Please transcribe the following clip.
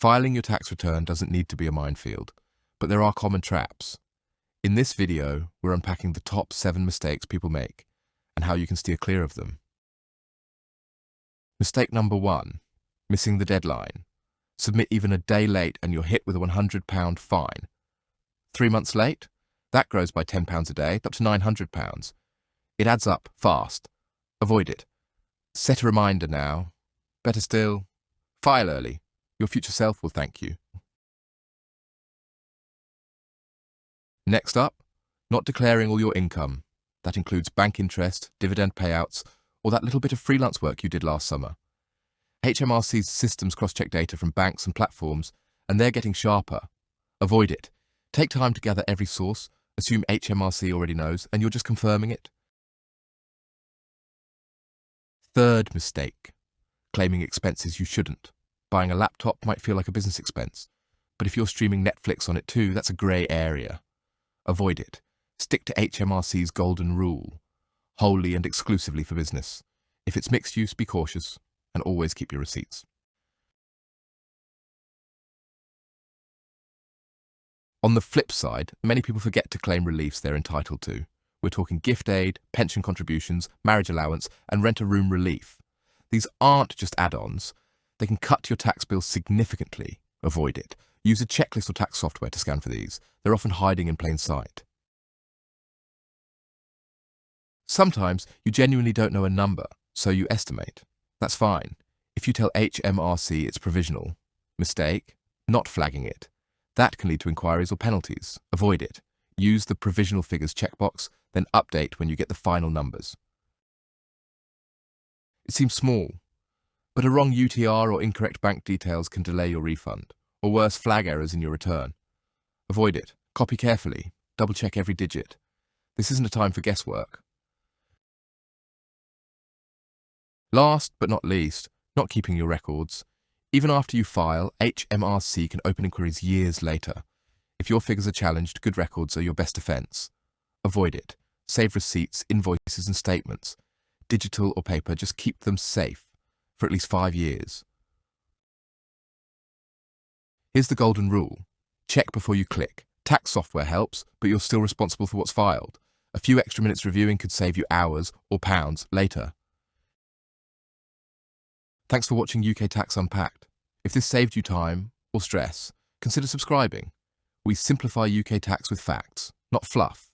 Filing your tax return doesn't need to be a minefield, but there are common traps. In this video, we're unpacking the top 7 mistakes people make and how you can steer clear of them. Mistake number 1, missing the deadline. Submit even a day late and you're hit with a £100 fine. 3 months late? That grows by £10 a day, up to £900. It adds up fast. Avoid it. Set a reminder now. Better still, file early. Your future self will thank you. Next up, not declaring all your income. That includes bank interest, dividend payouts, or that little bit of freelance work you did last summer. HMRC's systems cross-check data from banks and platforms, and they're getting sharper. Avoid it. Take time to gather every source, assume HMRC already knows, and you're just confirming it. Third mistake, claiming expenses you shouldn't. Buying a laptop might feel like a business expense, but if you're streaming Netflix on it too, that's a grey area. Avoid it. Stick to HMRC's golden rule, wholly and exclusively for business. If it's mixed use, be cautious, and always keep your receipts. On the flip side, many people forget to claim reliefs they're entitled to. We're talking gift aid, pension contributions, marriage allowance, and rent-a-room relief. These aren't just add-ons. They can cut your tax bill significantly. Avoid it. Use a checklist or tax software to scan for these. They're often hiding in plain sight. Sometimes you genuinely don't know a number, so you estimate. That's fine. If you tell HMRC it's provisional, mistake, not flagging it. That can lead to inquiries or penalties. Avoid it. Use the provisional figures checkbox, then update when you get the final numbers. It seems small, but a wrong UTR or incorrect bank details can delay your refund, or worse, flag errors in your return. Avoid it. Copy carefully. Double-check every digit. This isn't a time for guesswork. Last but not least, not keeping your records. Even after you file, HMRC can open inquiries years later. If your figures are challenged, good records are your best defence. Avoid it. Save receipts, invoices and statements. Digital or paper, just keep them safe for at least 5 years. Here's the golden rule. Check before you click. Tax software helps, but you're still responsible for what's filed. A few extra minutes reviewing could save you hours or pounds later. Thanks for watching UK Tax Unpacked. If this saved you time or stress, consider subscribing. We simplify UK tax with facts, not fluff.